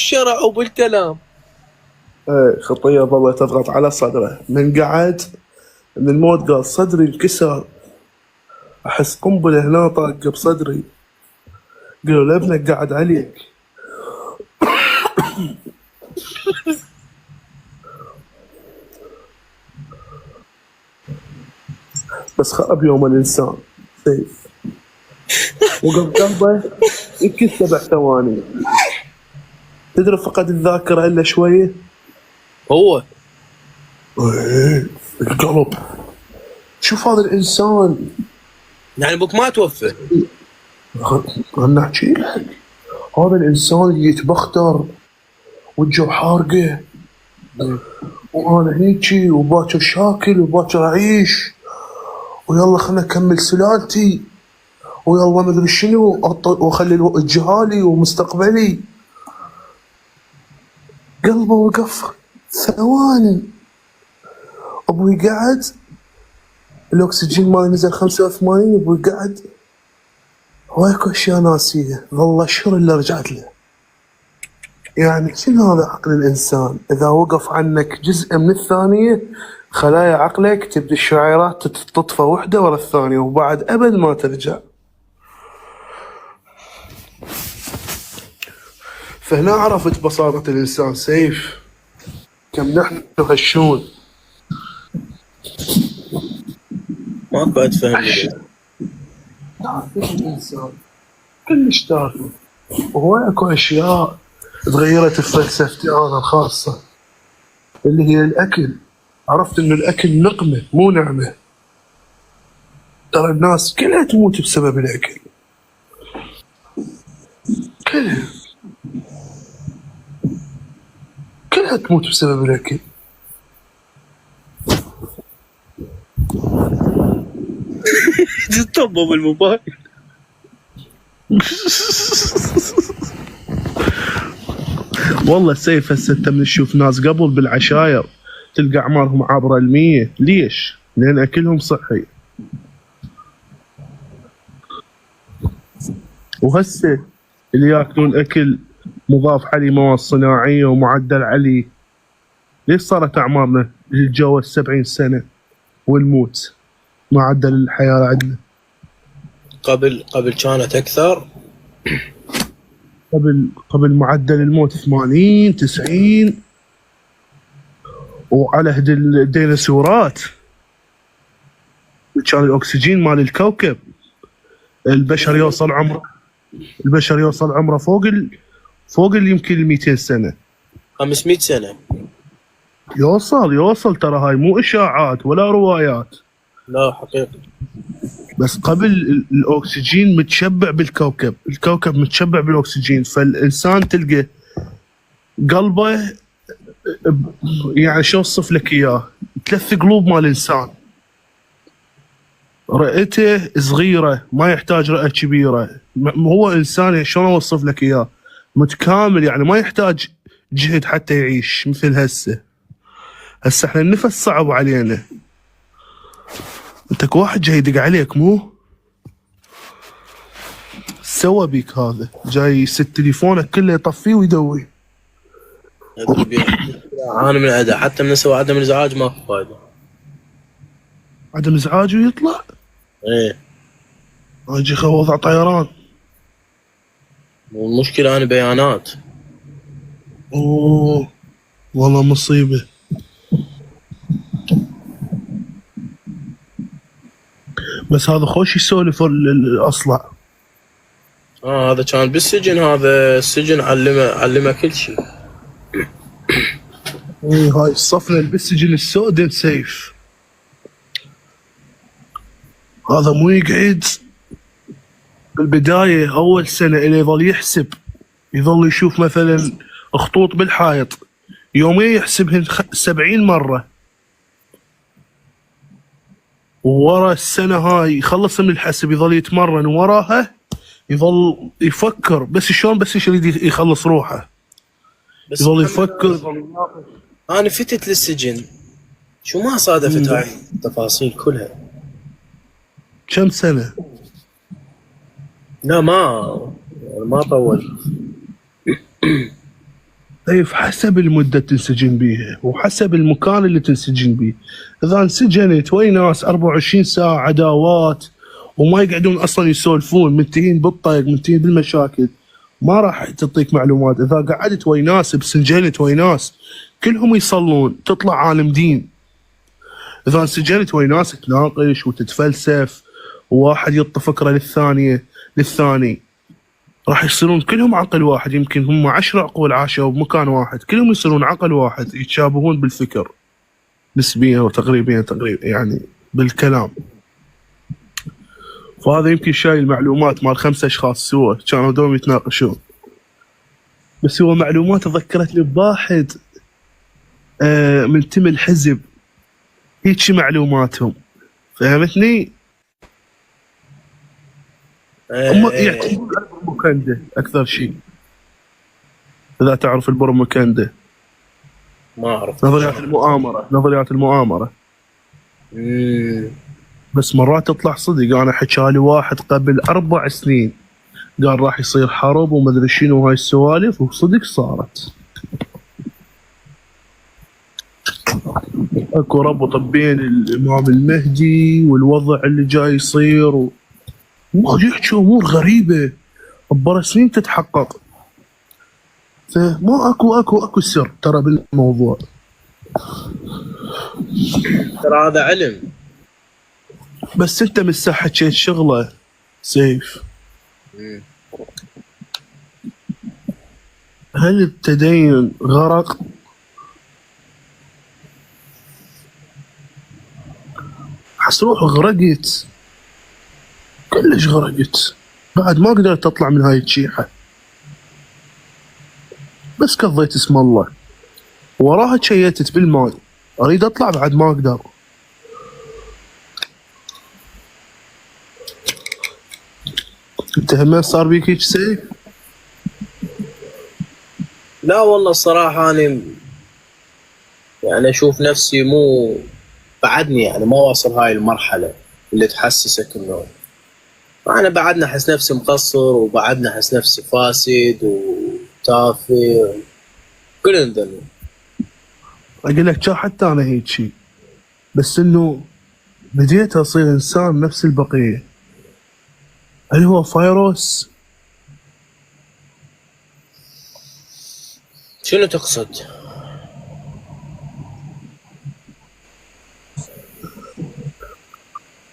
بالشرع وبالكلام. ايه خطية ظلت تضغط على صدره من قعد من الموت، قال صدري انكسر، احس قنبلة هنا طاقة بصدري. قالوا لابنك قاعد عليك. بس خرب يوم الانسان سيف، وقف قلبه يمكن 7 ثواني. تدري فقد الذاكرة الا شوية. هو ايه القلب. شوف هذا الانسان، يعني ابوك ما توفى؟ خلنا نحكي لك. هذا الانسان اللي يتبختر وجهه حارقه، وانا هيجي وباكر شاكل وباكر اعيش، ويلا خلنا اكمل سلالتي، ويلا ما ادري شنو واخلي جهالي ومستقبلي. قلبه وقف ثواني. ابوي قعد، الاكسجين مالي نزل 85، ابوي قعد واكو اشياء ناسيه، ظل اشهر الا رجعت له. يعني شنو هذا عقل الانسان؟ اذا وقف عنك جزء من الثانيه، خلايا عقلك تبدي الشعيرات تطفى وحده ورا الثانيه، وبعد ابد ما ترجع. فهنا عرفت بساطة الإنسان سيف، كم نحن هشون. ما بعد فهمني. تعرف الإنسان كلش تافه، وهو اكو أشياء تغيرت في فلسفتي أنا الخاصة، اللي هي الأكل. عرفت إنه الأكل نقمة مو نعمة. ترى الناس كلها تموت بسبب الأكل، كلها تموت بسبب الأكل. تطبب الموبايل. والله سيف هسه انت من تشوف ناس قبل بالعشاير تلقى اعمارهم عابره ال100. ليش؟ لان اكلهم صحي. وهسه اللي ياكلون اكل مضاف عليه مواد صناعيه ومعدل عليه، ليش صارت اعمارنا يتجاوز 70 سنه والموت معدل الحياه عندنا؟ قبل كانت اكثر. قبل معدل الموت 80 90، وعلى هد الديناصورات كان الاكسجين مال الكوكب البشر يوصل عمره فوق يمكن 200 سنه، 500 سنه. يوصل ترى هاي مو اشاعات ولا روايات، لا حقيقي. بس قبل الاكسجين متشبع بالكوكب، الكوكب متشبع بالاكسجين، فالانسان تلقى قلبه يعني شو اوصف لك اياه، 3 قلوب مال الانسان. رئته صغيره ما يحتاج رئه كبيره، هو انسان شلون اوصف لك اياه، متكامل، يعني ما يحتاج جهد حتى يعيش مثل هسه احنا النفس صعب علينا. انت واحد جاي يدق عليك مو سوى بيك، هذا جاي يست تليفونك كله يطفيه ويدوي. انا من الاداء حتى من اسوي عدم الازعاج ما في فايده. عدم ازعاج ويطلع؟ ايه يجي وضع طيران. والمشكله انا بيانات. اوه والله مصيبه. بس هذا خوش يسولف الاصلع. هذا كان بالسجن، هذا السجن علمه كل شيء. هاي الصفنه اللي بالسجن السوداء سيف، هذا مو يقعد بالبدايه اول سنه اللي يظل يحسب، يظل يشوف مثلا خطوط بالحائط يوميا يحسبهن 70 مره، وورا السنه هاي يخلص من الحسب يظل يتمرن، وراها يظل يفكر بس شلون بس يريد يخلص روحه، بس يظل يفكر. انا فتت للسجن شو ما صادفت هاي التفاصيل كلها. كم سنه؟ لا ما طول. سيف حسب المدة تنسجن بيها وحسب المكان اللي تنسجن بيه. إذا انسجنت ويا ناس 24 ساعة عداوات وما يقعدون أصلا يسولفون، منتهين بالطيق منتهين بالمشاكل، ما راح تعطيك معلومات. إذا قعدت ويا ناس بسنجنت ويا ناس كلهم يصلون تطلع عالم دين. إذا انسجنت ويا ناس تناقش وتتفلسف وواحد يطي فكرة للثاني راح يصيرون كلهم عقل واحد. يمكن هم 10 عقول عاشوا بمكان واحد كلهم يصيرون عقل واحد، يتشابهون بالفكر نسبيا وتقريبا يعني بالكلام. فهذا يمكن شايل المعلومات مال 5 أشخاص سوا كانوا دوم يتناقشون، بس هو معلومات ذكرتني بواحد منتمي الحزب هيك معلوماتهم، فهمتني؟ هم يعتمدون على البروموكاندا اكثر شيء. اذا تعرف البروموكاندا، ما اعرف. نظريات المؤامره. بس مرات تطلع صدق. انا حكالي واحد قبل 4 سنين قال راح يصير حرب وما ادري شنو هاي السوالف، وصدق صارت. اكو ربط بين الامام المهدي والوضع اللي جاي يصير ما يحكي امور غريبه عبر سنين تتحقق. فما اكو سر ترى بالموضوع. ترى هذا علم. بس انت من الساحه حكيت شغله سيف. هل التدين غرق؟ حس روح غرقت، كلش غرقت، بعد ما قدرت تطلع من هاي الشيحة. بس قضيت اسم الله وراها تشيتت بالماء، اريد اطلع بعد ما اقدر. انت همين صار بيك هيك سيف؟ لا والله الصراحة أنا يعني أشوف نفسي مو بعدني، يعني ما واصل هاي المرحلة اللي تحسسك إنه أنا بعدنا أحس نفسي مقصر، وبعدنا أحس نفسي فاسد وتافه كل ذنوب. أقول لك حتى أنا هيك شيء، بس إنه بديت أصير إنسان نفس البقية. هل هو فيروس؟ شنو تقصد؟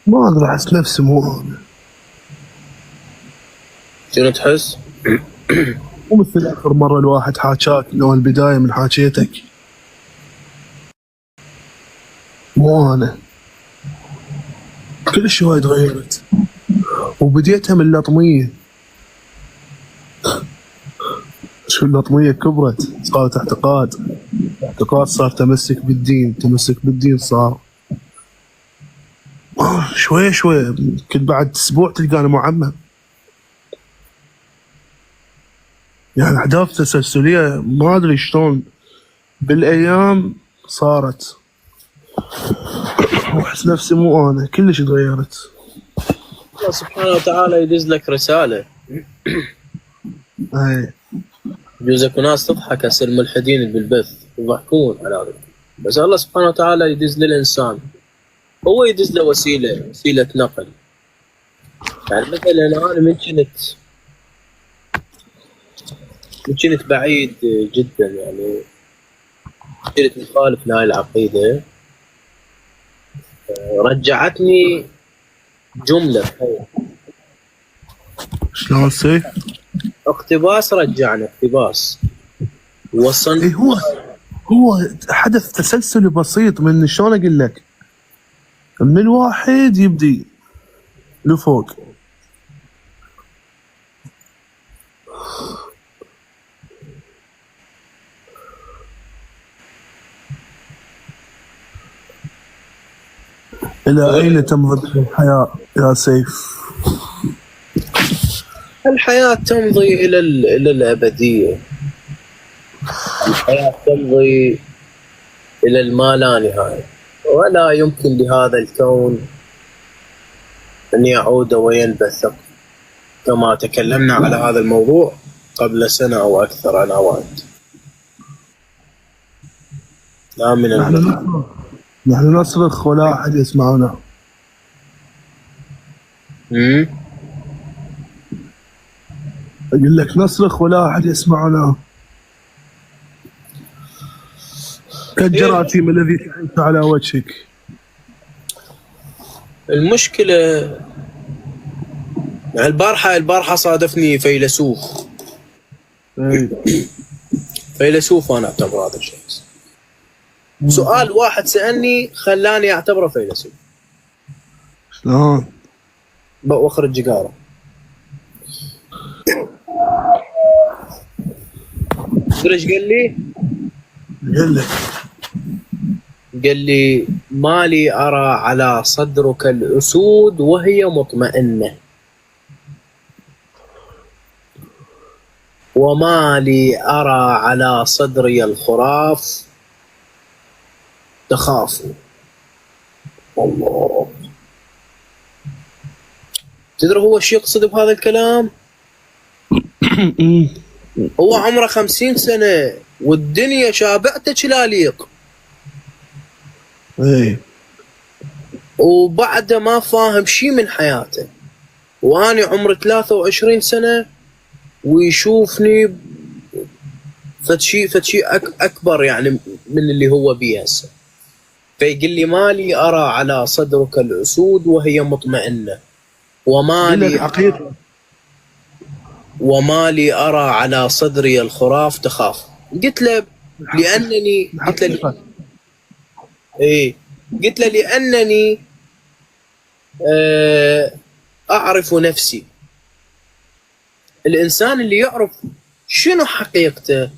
ما أدري، أحس نفسي مو أنا. شنو تحس؟ مو مثل آخر مرة الواحد حاكاك إنه البداية من حاكيتك. مو أنا، كل شوي تغيرت وبديتها من اللطمية. شو اللطمية كبرت، صارت اعتقاد صار تمسك بالدين صار شوية كنت بعد أسبوع تلقاني معمم. يعني أحداث تسلسلية ما أدري شلون بالأيام صارت، وأحس نفسي مو أنا، كلش تغيرت. الله سبحانه وتعالى يدز لك رسالة. أي يجوز اكو ناس تضحك هسه الملحدين بالبث يضحكون على هذا، بس الله سبحانه وتعالى يدز للإنسان، هو يدز له وسيلة نقل. يعني مثلا أنا من كنت بعيد جدا، يعني كنت مخالف لهاي العقيدة، رجعتني جملة شلون سيف؟ اقتباس، رجعني اقتباس وصلني. إيه هو حدث تسلسلي بسيط. من شلون أقول لك، من الواحد يبدي لفوق. إلى أين تمضي الحياة يا سيف؟ الحياة تمضي إلى الأبدية. الحياة تمضي إلى الما لا نهاية، ولا يمكن لهذا الكون أن يعود وينبثق، كما تكلمنا على هذا الموضوع قبل سنة أو أكثر أنا وأنت. لا من نحن الماء. نصرخ نحن نصرخ ولا أحد يسمعنا. أقول لك نصرخ ولا أحد يسمعنا. كالجراثيم الذي تعيش على وجهك. المشكلة يعني البارحة صادفني فيلسوف. إيه. فيلسوف أنا أعتبر هذا الشخص. سؤال واحد سألني خلاني أعتبره فيلسوف. شلون؟ بأخر الجقارة. ايش قال لي؟ قال لك قال لي: ما لي أرى على صدرك الأسود وهي مطمئنة، وما لي أرى على صدري الخراف تخاف. الله. تدري هو ايش يقصد بهذا الكلام؟ هو عمره 50 سنة والدنيا شابعته شلاليق، ايه وبعده ما فاهم شي من حياته، واني عمري 23 سنة ويشوفني فتشي اكبر يعني من اللي هو بيه هسه. فيقول لي: ما لي ارى على صدرك الاسود وهي مطمئنة، قال لك حقيقة. وما لي ارى على صدري الخراف تخاف. قلت له لانني حقيقة. قلت له لانني اعرف نفسي. الانسان اللي يعرف شنو حقيقته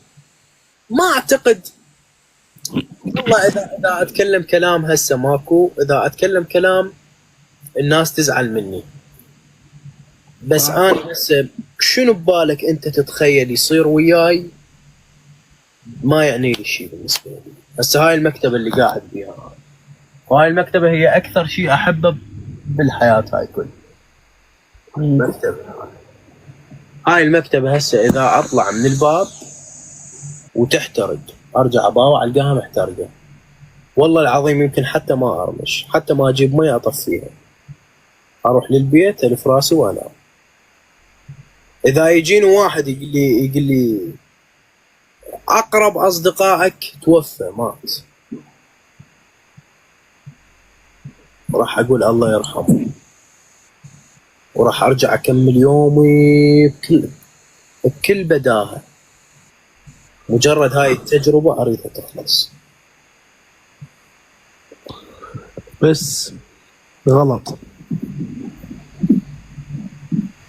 ما اعتقد. والله اذا اتكلم كلام هسه ماكو، اذا اتكلم كلام الناس تزعل مني، بس انا هسه شنو ببالك انت تتخيل يصير وياي ما يعني لي شيء بالنسبه لي. هسه هاي المكتبه اللي قاعد بيها، وهاي المكتبه هي اكثر شيء احبه بالحياه هاي كل مكتبه. هاي المكتبه هسه اذا اطلع من الباب وتحترق ارجع اباوع القاها محترقه. والله العظيم يمكن حتى ما ارمش، حتى ما اجيب مي اطفيها، اروح للبيت الف راسي وانام. اذا يجيني واحد يقول لي اقرب اصدقائك توفى مات، راح اقول الله يرحمه، وراح ارجع اكمل يومي بكل بداهه. مجرد هاي التجربه اريدها تخلص. بس غلط.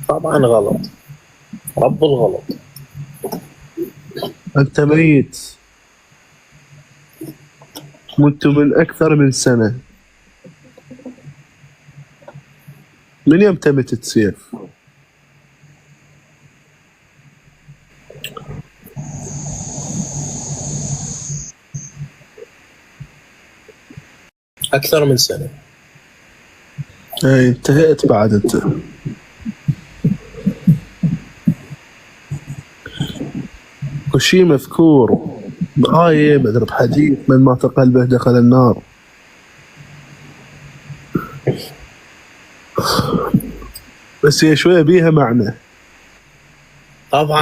طبعا غلط، رب الغلط. انت ميت وانت من اكثر من سنة. من يمتى متت سيف؟ اكثر من سنه. اي انتهيت بعد انت. وشي مذكور بآية بدر بحديث: من مات قلبه دخل النار. بس هي شوية بيها معنى. طبعا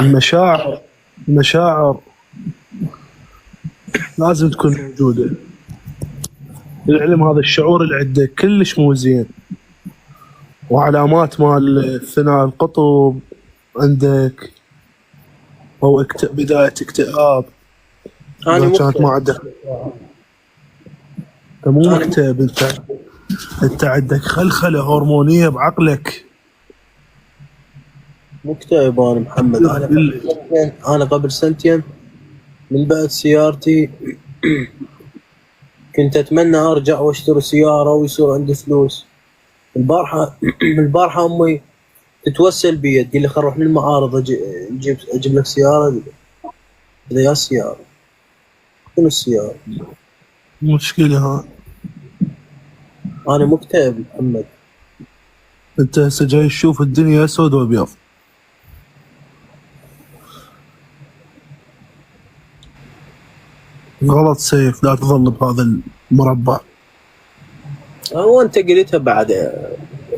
المشاعر لازم تكون موجودة. العلم هذا الشعور اللي عندك كلش مو زين، وعلامات مال ثناء القطب عندك، او بداية اكتئاب. انا إذا كانت مكتئب. ما عندك انت مو مكتئب، انت عندك خلخلة هرمونية بعقلك. مكتئب انا محمد. انا قبل سنتين من بعد سيارتي كنت اتمنى ارجع واشتري سياره ويصير عندي فلوس. البارحه امي تتوسل بي تقول لي: خل نروح للمعارض اجيب لك سياره. اذا يا سياره شنو السياره؟ مشكلة ها. انا مكتئب محمد. انت هسه جاي تشوف الدنيا اسود وابيض. غلط سيف، لا تظل بهذا المربع. هو انت قلتها بعد،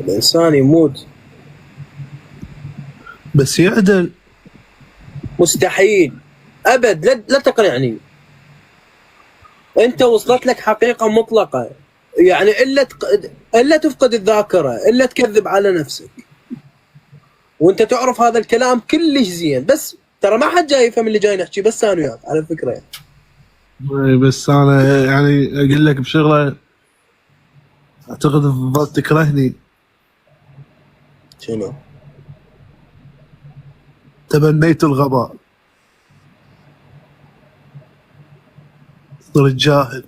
الانسان يموت بس يعدل. مستحيل ابد، لا تقنعني. انت وصلت لك حقيقه مطلقه، يعني الا تفقد الذاكره، الا تكذب على نفسك، وانت تعرف هذا الكلام كلش زين. بس ترى ما حد جاي يفهم اللي جاي نحكي، بس انا وياك على فكره يعني. إي بس انا يعني اقول لك بشغله، اعتقد تظل تكرهني. شنو؟ تبنيت الغباء، صرت جاهل،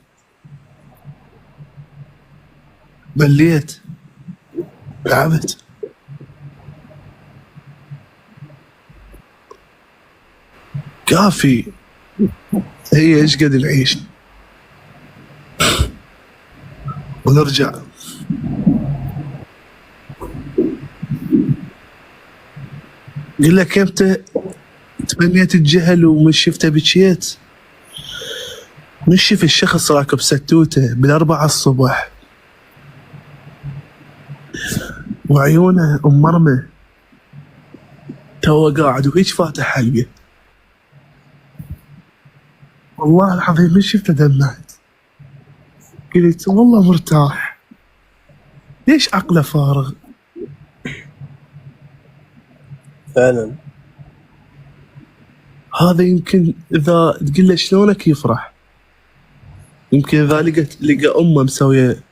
مليت، تعبت. كافي، هي ايش قد نعيش ونرجع. قل لك امتى تمنيت الجهل ومن شفته بكيت؟ من شف الشخص راكب ستوته بالأربعة الصبح وعيونه مرمى، تو قاعد وهيج فاتح حلقه. والله العظيم من شفته دمعت، قلت والله مرتاح. ليش عقله فارغ؟ فعلا. هذا يمكن اذا تقول له شلونك يفرح، يمكن اذا لقى امه مسويه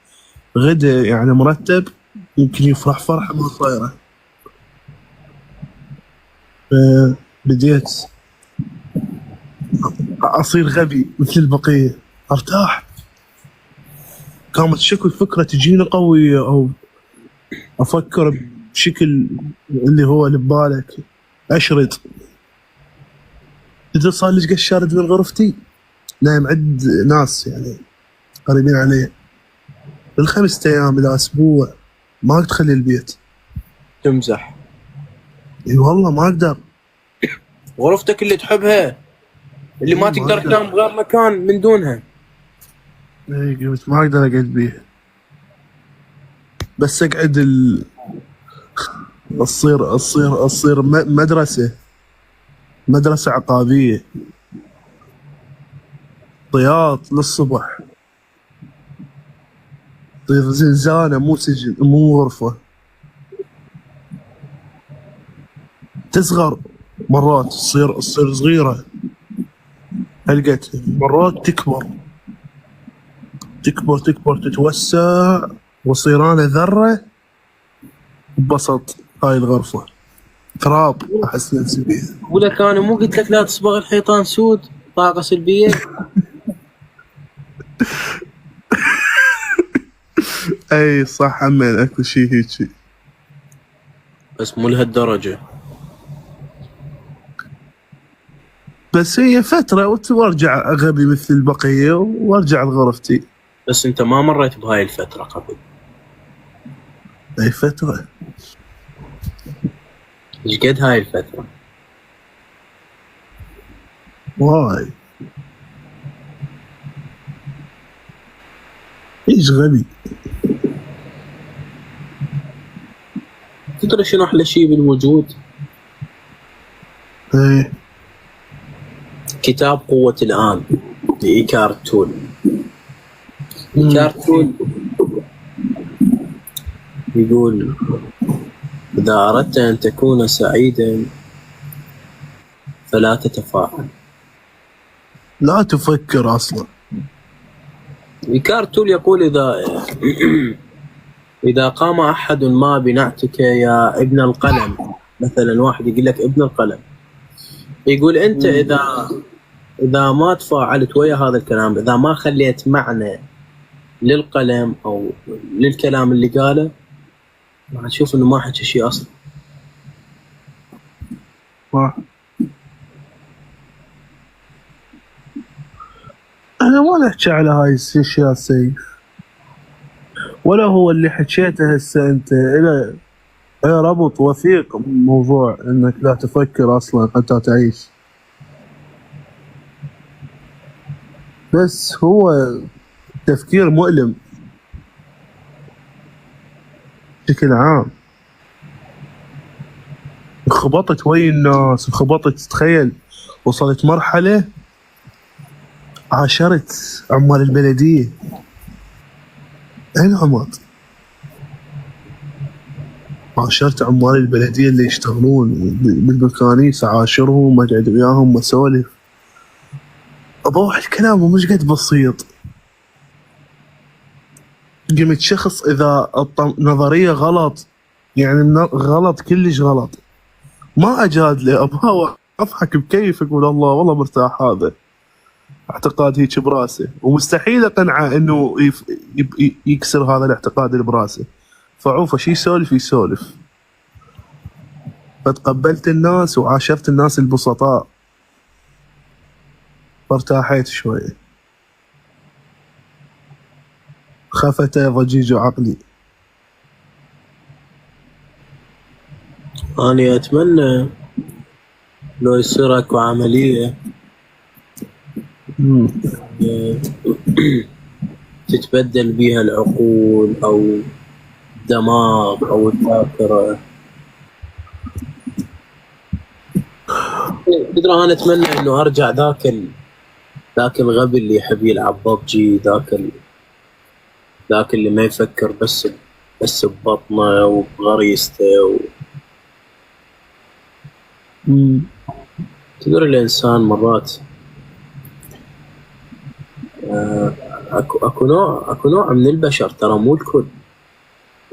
غدا يعني مرتب، يمكن يفرح فرحه ما صايره. بديت اصير غبي مثل البقيه، ارتاح. قامت شكل فكره تجيني قويه، او افكر بشكل اللي هو اللي ببالك، اشرد. اذا صار لي قد شارد من غرفتي، نايم عند ناس يعني قريبين عليه بالخمس ايام الى اسبوع، ما تخلي البيت. تمزح؟ اي والله ما اقدر. غرفتك اللي تحبها، اللي ما ما تقدر أقدر. تنام بغير مكان من دونها. اي قلت ما اقدر اقعد بيه، بس اقعد تصير مدرسة عقابية، طياط للصبح، تصير زنزانة مو سجن مو غرفة. تصغر مرات، تصير صغيرة، هلقت مرات تكبر تتوسع، وصير انا ذرة ببسط هاي الغرفة، تراب احس نفسي بيها. ولك انا مو قلت لك لا تصبغ الحيطان سود؟ طاقه سلبيه. اي صح، عمين اكو شي هيجي، بس مو لهالدرجه. بس هي فترة وارجع غبي مثل البقية وارجع لغرفتي. بس انت ما مريت بهاي الفتره قبل. اي فترة. ايش قد هاي الفتره؟ واي ايش غبي. تدري شنو احلى شيء بالوجود؟ ايه كتاب قوة الآن لإيكارت تول. إيكارت تول يقول: إذا أردت أن تكون سعيدا فلا تتفاعل. لا تفكر اصلا. إيكارت تول يقول: إذا قام أحد ما بنعتك يا ابن القلم، مثلا واحد يقول لك ابن القلم، يقول أنت إذا ما تفاعلت ويا هذا الكلام، إذا ما خليت معنى للقلم أو للكلام اللي قاله، راح تشوف إنه ما حكى شيء أصلا. صح. انا ما نحكي على هاي الاشياء سيف، ولا هو اللي حكيته هسه انت الى ربط وثيق بموضوع انك لا تفكر اصلا حتى تعيش. بس هو تفكير مؤلم بشكل عام. انخبطت ويا الناس، انخبطت. تخيل وصلت مرحلة عاشرت عمال البلدية. انعمط، عاشرت عمال البلدية اللي يشتغلون بالمكانيس، عاشرهم، اقعد وياهم واسولف. اضوح الكلام ومش قد بسيط. قمت شخص اذا نظرية غلط، يعني غلط كلش غلط، ما اجادله، ابغى اضحك بكيف، اقول الله والله مرتاح. هذا اعتقاد هيك براسه، ومستحيل اقنعه انه يكسر هذا الاعتقاد اللي براسه. فعوفه شي يسولف يسولف. فتقبلت الناس وعاشرت الناس البسطاء، فارتاحيت شوية. خفت ضجيج عقلي. أنا أتمنى لو يصير أكو عملية تتبدل بيها العقول أو الدماغ أو الذاكرة. تدري أنا أتمنى إنه أرجع ذاك الغبي اللي يحب يلعب ببجي، ذاك اللي ما يفكر بس ببطنه وبغريزته تدري الإنسان مرات اكو نوع من البشر، ترى مو الكل،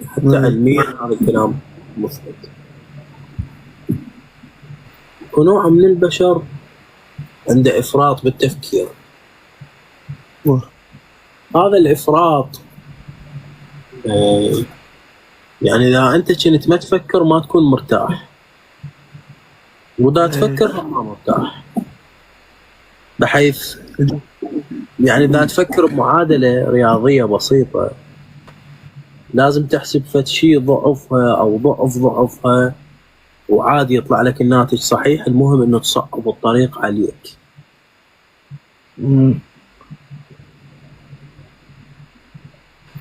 حتى علميا هذا الكلام مثبت. اكو نوع من البشر عنده افراط بالتفكير. هذا الافراط يعني اذا انت كنت ما تفكر ما تكون مرتاح، واذا تفكر ما مرتاح. بحيث يعني إذا تفكر بمعادلة رياضية بسيطة لازم تحسب فد شي ضعفها أو ضعفها وعادي يطلع لك الناتج صحيح. المهم إنه تصعب الطريق عليك.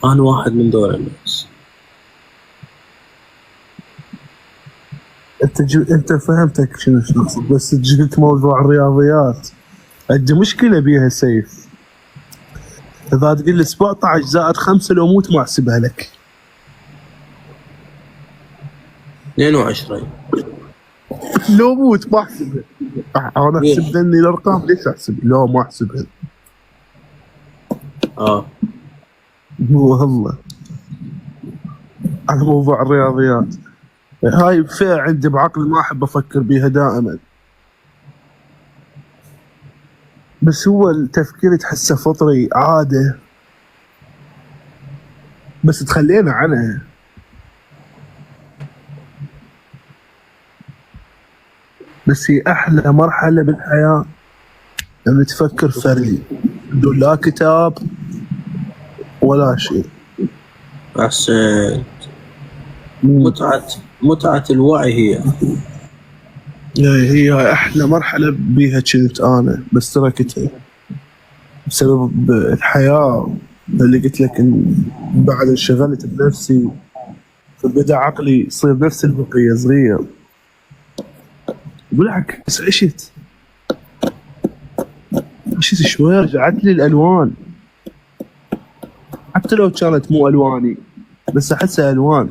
أنا واحد من دول الناس. أنت فهمتك شنو نقصد، بس جبت موضوع الرياضيات عندي مشكلة بيها سيف. إذا تقول لي 17 زائد 5 لو موت ما أحسبها لك. 22 لو موت ما أحسبها. أنا أحسب ذني الأرقام، ليش أحسب؟ لا ما أحسبها. والله على موضوع الرياضيات هاي فئة عندي بعقلي ما أحب أفكر بيها دائما، بس هو التفكير تحسه فطري عادة، بس تخلينا عنها. بس هي أحلى مرحلة بالحياة لما تفكر فردي بدون لا كتاب ولا شيء. أحسنت. متعة الوعي هي أحلى مرحلة بيها كنت أنا، بس تركتها بسبب الحياة اللي قلت لك. إن بعد انشغلت بنفسي فبدأ عقلي يصير نفس البقية صغير. بالعكس عشت شوي، رجعت لي الألوان حتى لو كانت مو ألواني، بس أحسها ألوان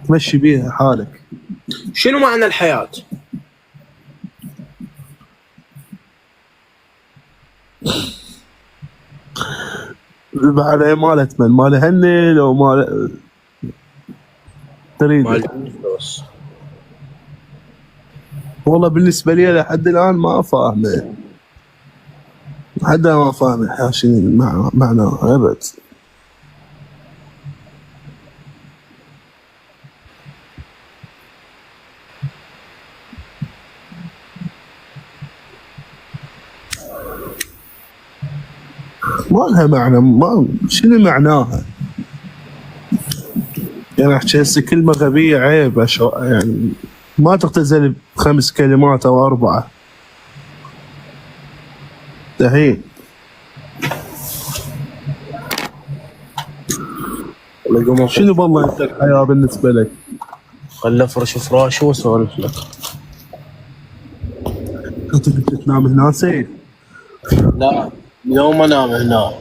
تمشي بيها حالك. شنو معنى الحياة؟ على مال أتمنى مال هني لو مال تريد. والله بالنسبة لي لحد الآن ما فاهمه، حدا ما فاهم الحياة شنو معناها أبد. ما لها معنى. ما شنو معناها؟ يعني احكي هسه كلمة غبية عيب يعني ما تختزل ب5 كلمات او 4 مستحيل. خلي اقوم شنو بالله انت الحياه بالنسبه لك؟ خلي افرش فراشي واسولف لك. كنت تنام هنا سيف؟ لا اليوم انام هنا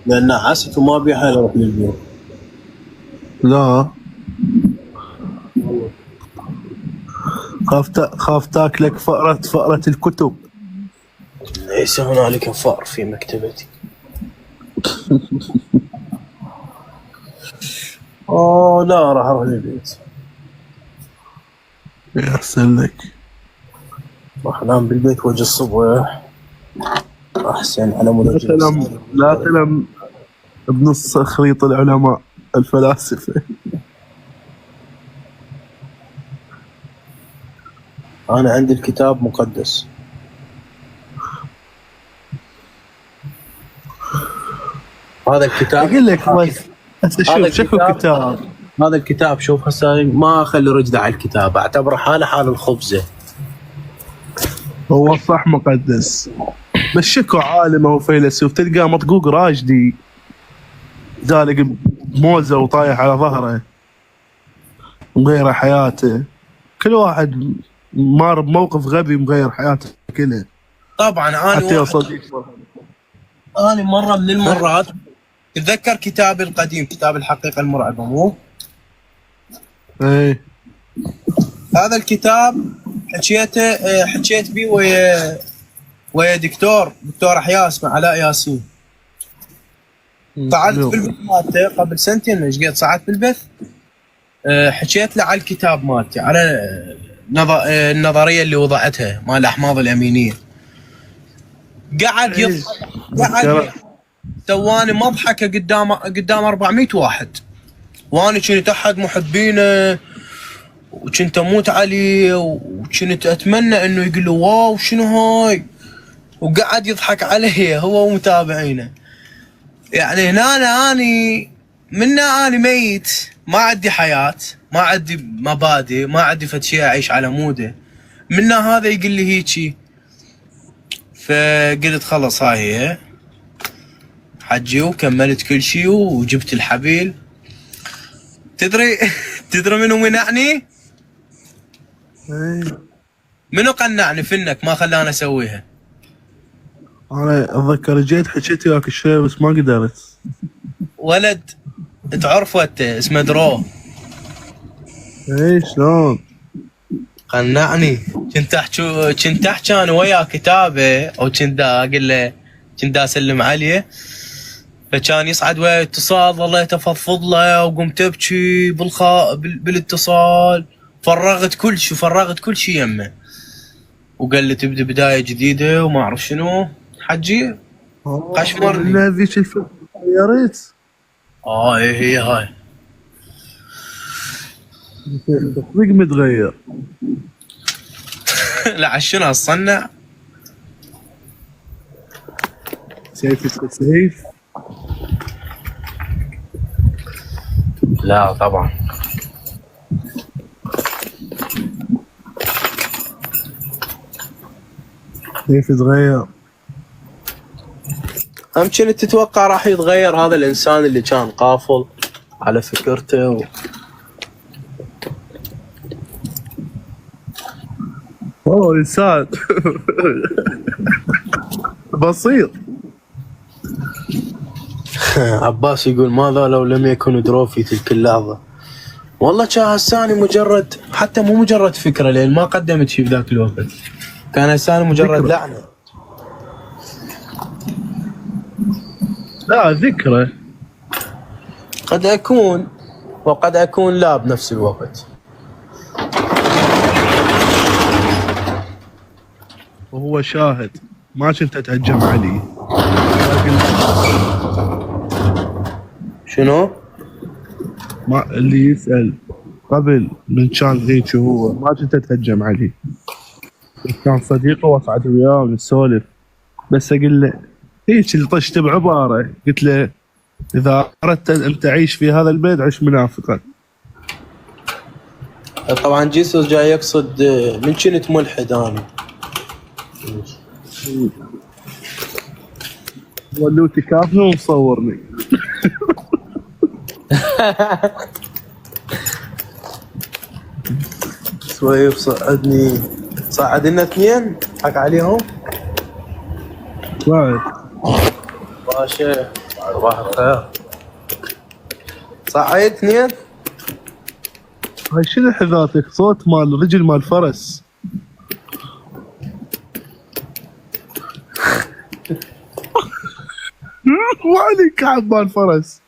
لان عست وما ابي حيل اروح للبيت. لا خاف تاكلك فأرة الكتب. ليس هنالك فأر في مكتبتي. لا راح اروح للبيت. يحسن لك. راح انام بالبيت واجي الصبح احسن على مود لا تلم بنص خريط العلماء الفلاسفه. انا عندي الكتاب مقدس. هذا الكتاب اقول لك بس هسه شوف شكو كتاب. هذا الكتاب شوف هسه ما اخلي رجله على الكتاب، اعتبره حال الخبزه. هو صح مقدس بس شكو عالم او فيلسوف تلقاه مطقوق راجدي دالق بموزه وطايح على ظهره مغيره حياته. كل واحد مار بموقف غبي مغير حياته كلها. طبعا حتى يا صديق انا مره من المرات تتذكر كتابي القديم كتاب الحقيقه المرعبه مو؟ ايه هذا الكتاب حكيت بيه ويا دكتور احياء اسمه علاء ياسين. صعدت بالبث مالته قبل سنتين ايش قد صعدت بالبث. حكيت له على الكتاب مالتي على النظريه اللي وضعتها مال الاحماض الامينيه. قعد يضحك سواني مضحكه قدام 400 واحد، وانا كنت احد محبينه وكنت اموت عليه وكنت اتمنى انه يقول له واو شنو هاي، وقعد يضحك علي هو ومتابعينه. يعني هنا اني ميت، ما عندي حياه، ما عندي مبادئ، ما عندي فد شيء اعيش على موده. منا هذا يقول لي هيجي، فقلت خلص هاي هي حجي وكملت كل شيء وجبت الحبيل. تدري منو منعني؟ ايه منو قنعني فنك ما خلاني اسويها؟ انا اتذكر جيت حكيت وياك الشيء بس ما قدرت. ولد تعرفه انت اسمه درو. ايه شلون؟ قنعني. كنت احكي انا وياه كتابه او كنت اقول له كنت اسلم عليه، فكان يصعد وياي اتصال ظل يتفضفض له وقمت ابكي بالاتصال. فرغت كل شيء يمه وقال لي تبدا بدايه جديده وما اعرف شنو. حجي قشمرني. ذيك الفكره يا ريت. ايه هي هاي. التطبيق متغير. لا عشان اصنع سيف لا طبعا. سيف تغير. هم كنت تتوقع راح يتغير هذا الانسان اللي كان قافل على فكرته والله انسان بسيط. عباس يقول ماذا لو لم يكن درو في تلك اللحظة؟ والله كان هساني مجرد، حتى مو مجرد فكرة لأن ما قدمت شيء بذاك الوقت، كان هساني مجرد ذكرى. لعنة. لا ذكرى. قد أكون وقد أكون لا بنفس الوقت. وهو شاهد ما كنت اتهجم عليه. شنو؟ ما اللي يسأل قبل من كان هيك هو ما كنت اتهجم عليه، كان صديقه واصعد وياه ونسولف، بس اقول له هيك اللي طشت بعباره قلت له اذا اردت ان تعيش في هذا البلد عش منافقا. طبعا جيسوس جاي يقصد من كنت ملحد أنا. ولوتي كافني ومصورني. سويف صعدني، صعدنا اثنين حق عليهم. واحد ماشي صباح الخير. صعد اثنين. هاي شنو حذاتك؟ صوت مال رجل مال فرس. وعلي كعب مال فرس.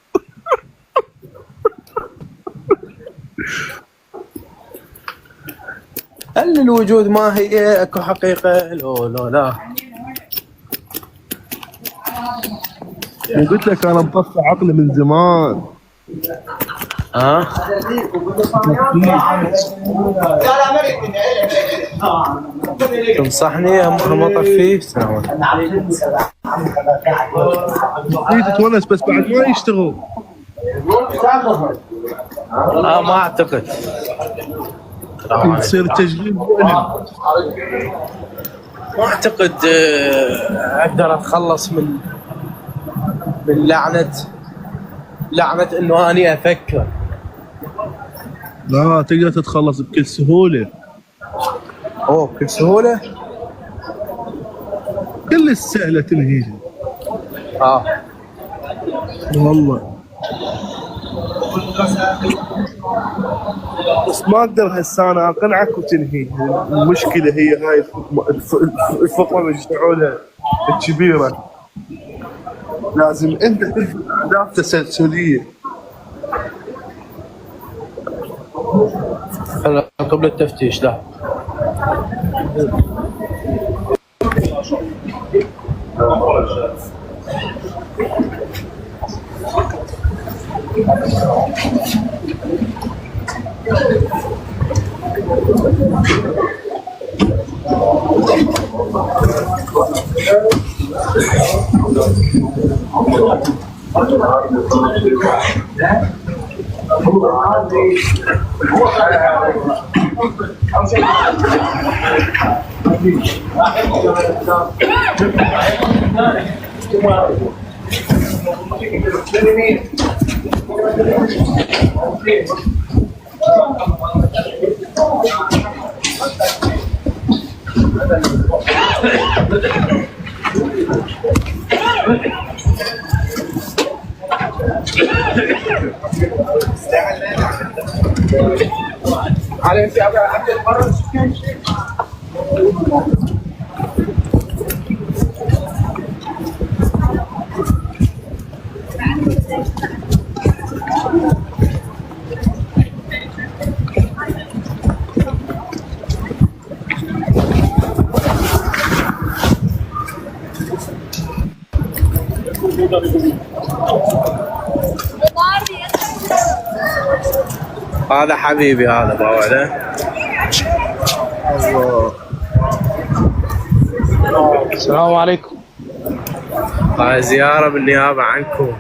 هل الوجود ما هي اكو حقيقة؟ لو لا. قلت لك انا مطفى عقلي من زمان. ها؟ تنصحني هم اطفيه؟ السلام عليكم. تتونس بس بعد ما يشتغل. ما اعتقد. يصير تشغيل فعلي. ما اعتقد اقدر اتخلص من لعنة انه اني افكر. لا تقدر تتخلص بكل سهولة. اوه بكل سهولة؟ كل السهلة تنهيها. والله بس ما اقدر هسه انا اقنعك وتنهي. المشكلة هي هاي الفقرة اللي مشتعولها الكبيرة. لازم انت تلفت اهداف تسلسلية. هلا قبل التفتيش لا. هذا حبيبي هذا باوعده. السلام عليكم. هاي زيارة بالنيابة عنكم.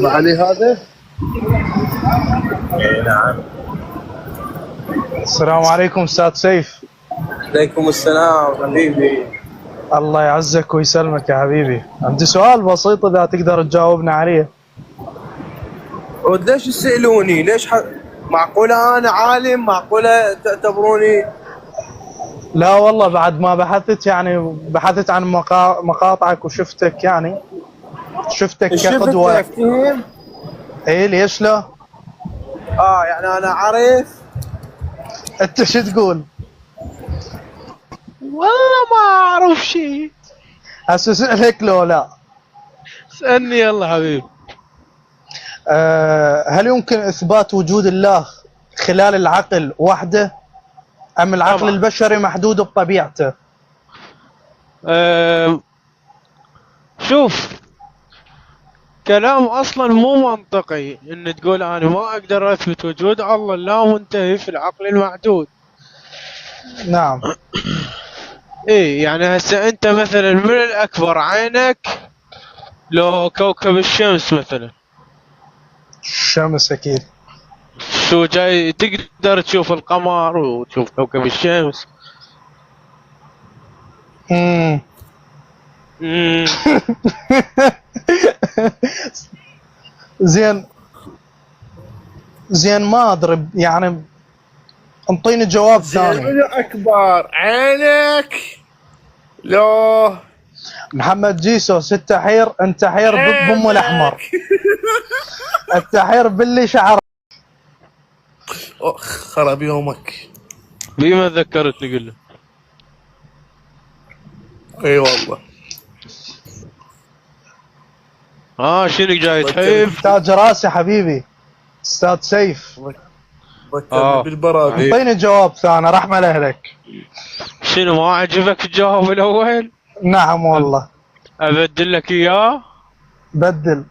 ما علي هذا؟ اي نعم. السلام عليكم استاذ سيف. عليكم السلام حبيبي. الله يعزك ويسلمك يا حبيبي. عندي سؤال بسيط اذا تقدر تجاوبنا عليه. ليش تسألوني؟ ليش معقولة أنا عالم؟ معقولة تعتبروني؟ لا والله بعد ما بحثت عن مقاطعك وشفتك شفتك كقدوة. شفتك؟ ايه ليش لا؟ يعني أنا عارف. انت شو تقول؟ والله ما اعرف شيء. هسه اسألك لو لا. اسألني يلا حبيبي. هل يمكن اثبات وجود الله خلال العقل وحده ام العقل طبعا. البشري محدود بطبيعته؟ شوف، كلام اصلا مو منطقي ان تقول انا ما اقدر اثبت وجود الله، لا منتهي في العقل المحدود. نعم. ايه يعني هسه انت مثلا من الاكبر عينك لو كوكب الشمس مثلا، الشمس اكيد. شو جاي تقدر تشوف القمر وتشوف كوكب الشمس. زين زين ما ادري يعني، انطيني جواب ثاني. منو اكبر عينك لو محمد جيسوس التحير، انت حير بام الاحمر، التحير باللي شعر. اخ خرب يومك. بما ذكرتني قل له. اي والله. شنو جاي تحيف؟ تاج راسي حبيبي استاذ سيف. ذكرني بالبرامج. اعطيني جواب ثاني رحمة لاهلك. شنو ما عجبك الجواب الاول؟ نعم والله. ابدل لك اياه. بدل.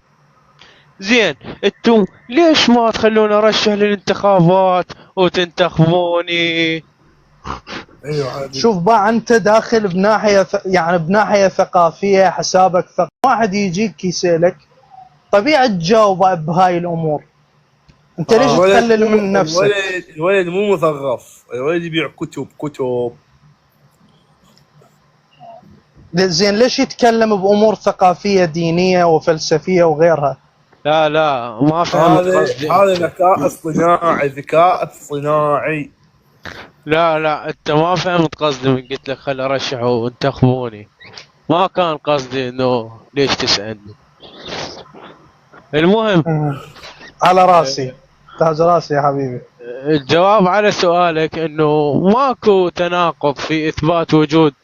زين انتم ليش ما تخلوني ارشح للانتخابات وتنتخبوني؟ ايوه عادي. شوف بقى انت داخل بناحية يعني بناحية ثقافية، حسابك واحد يجيك يسألك طبيعي تجاوبه بهاي الامور. انت ليش تقلل من نفسك؟ الولد مو مثقف، الولد يبيع كتب. زين ليش يتكلم بامور ثقافية دينية وفلسفية وغيرها؟ لا ما فهمت قصدي. هذا ذكاء اصطناعي. لا انت ما فهمت قصدي من قلت لك خل ارشح وانتخبوني. ما كان قصدي انه ليش تسألني. المهم على راسي تاج راسي يا حبيبي. الجواب على سؤالك انه ماكو تناقض في اثبات وجود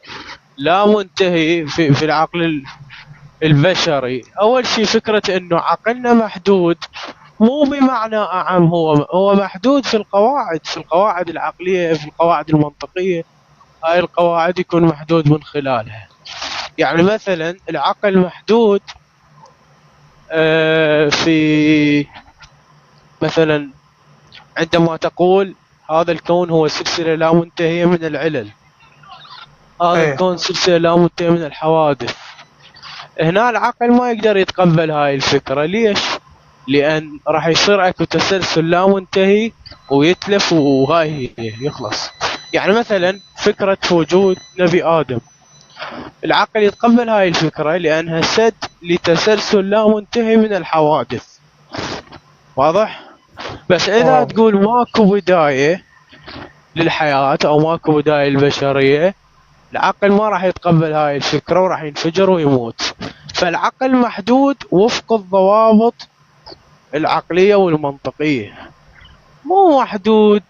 لا منتهي في العقل البشري. اول شيء فكرة انه عقلنا محدود مو بمعنى اعم، هو محدود في القواعد العقلية، في القواعد المنطقية. هاي القواعد يكون محدود من خلالها. يعني مثلا العقل محدود في مثلا عندما تقول هذا الكون هو سلسلة لا منتهية من العلل، هذا الكون سلسلة لا منتهية من الحوادث. هنا العقل ما يقدر يتقبل هاي الفكرة. ليش؟ لأن راح يصير اكو تسلسل لا منتهي ويتلف وهاي هي يخلص. يعني مثلا فكرة وجود نبي آدم، العقل يتقبل هاي الفكرة لأنها سد لتسلسل لا منتهي من الحوادث. واضح؟ بس إذا تقول ماكو بداية للحياة أو ماكو بداية للبشرية، العقل ما راح يتقبل هاي الفكرة وراح ينفجر ويموت. فالعقل محدود وفق الضوابط العقلية والمنطقية، مو محدود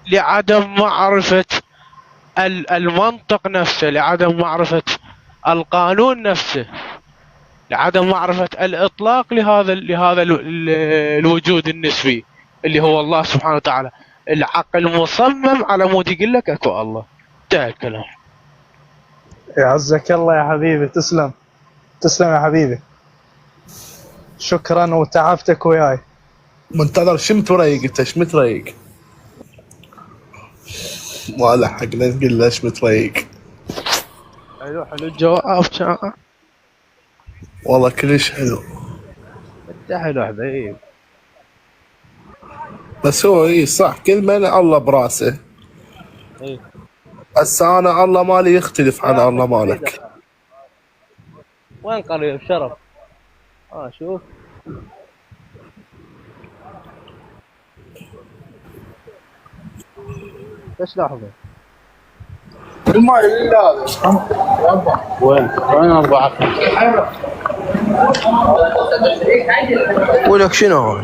لعدم معرفة المنطق نفسه، لعدم معرفة القانون نفسه، لعدم معرفة الإطلاق لهذا الوجود النسبي اللي هو الله سبحانه وتعالى. العقل مصمم على مود يقول لك اكو الله. انتهى الكلام. يعزك الله يا حبيبي. تسلم يا حبيبي، شكرا وتعبتك وياي. منتظر شمت رايق. انت شمت رايق؟ ما لحقنا نقول له شمت رايق. حلو الجواب كان والله كلش حلو. انت حلو حبيب. بس هو صح كل من الله براسه. هسه انا الله مالي يختلف عن الله مالك. وين قريب شرف؟ شوف ايش لحظة الماء لله. وين 4 ولك شنو؟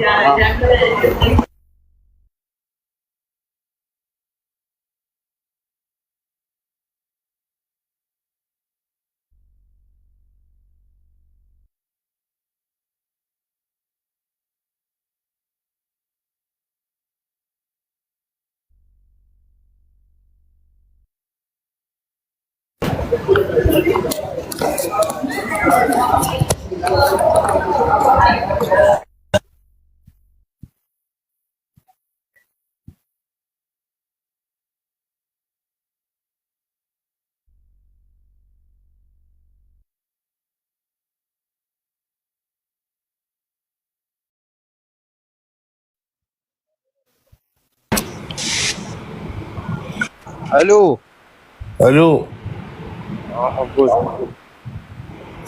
الو الو.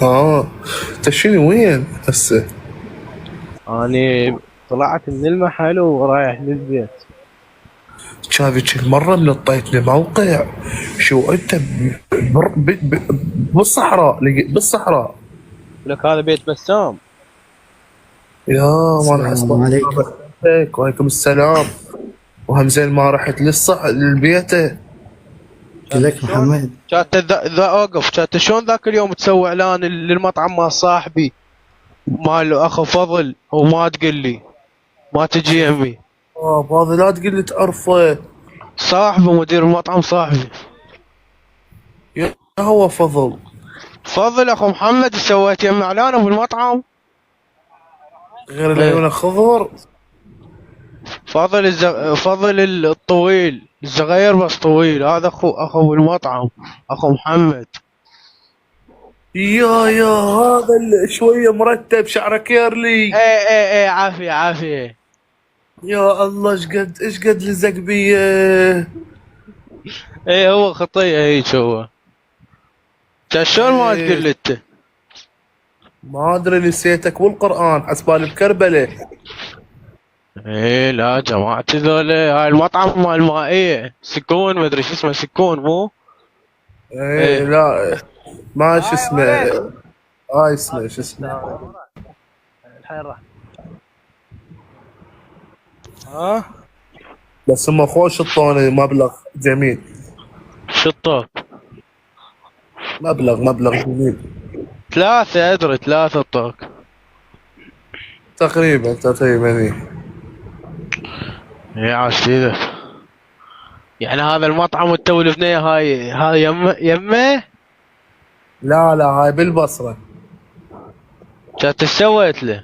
انت شنو وين هسه؟ أنا طلعت من المحل ورايح للبيت. هذيك المرة من طيتني موقع شو انت بالصحراء بالصحراء. لك هذا بيت بسام. يا ما راح السلام عليكم. وعليكم السلام. وهم زين ما رحت للبيت. لك محمد. كانت ذا اوقف، كانت شلون ذاك اليوم تسوي اعلان للمطعم مال صاحبي مال اخو فضل وما تقول لي ما تجي يمي. هذا لا تقول لي تعرفه. صاحبه مدير المطعم صاحبي. يا هو فضل اخو محمد سويت يم اعلانه بالمطعم. غير العيون خضر. فضل الطويل الصغير بس طويل، هذا اخو المطعم اخو محمد. يا هذا شويه مرتب شعره كيرلي. ايه عافيه. يا الله ايش قد لزق بيه. ايه هو خطيه هيك هو. كان شلون ما تقول لي انت؟ ما ادري نسيتك والقران حسبالي بكربله. ايه لا جماعة ذولا هاي المطعم مال المائية سكون ما ادري شو اسمه سكون مو؟ ايه لا ما شو اسمه. اسمه شو اسمه. الحين راح بس هم خوش الطوني مبلغ جميل. شطوك مبلغ جميل. 3 ادري 3 الطوق تقريبا ايه عاش كذا. يعني هذا المطعم التو البنية هاي يمه؟ لا هاي بالبصرة. كانت ايش سويت له؟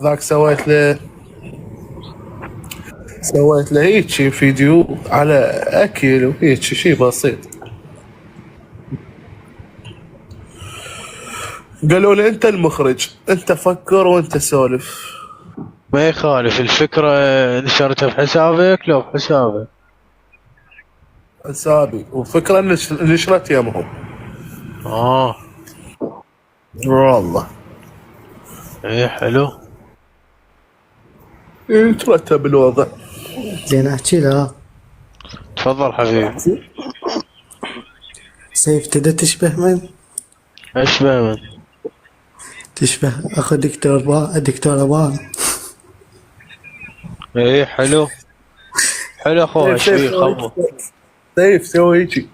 ذاك سويت له هيك فيديو على اكل وهيك شيء بسيط. قالوا لي انت المخرج، انت فكر وانت سولف. ما يخالف الفكرة نشرتها بحسابك لو بحسابك؟ حسابي وفكرة نشرت يمهم. والله ايه حلو. ترتب الوضع. زين احكي له. تفضل حبيبي. سيف تبدا تشبه من؟ اشبه من؟ تشبه اخو دكتور ابان. ايه حلو اخوها شوي خبو. سيف سوي هيجي.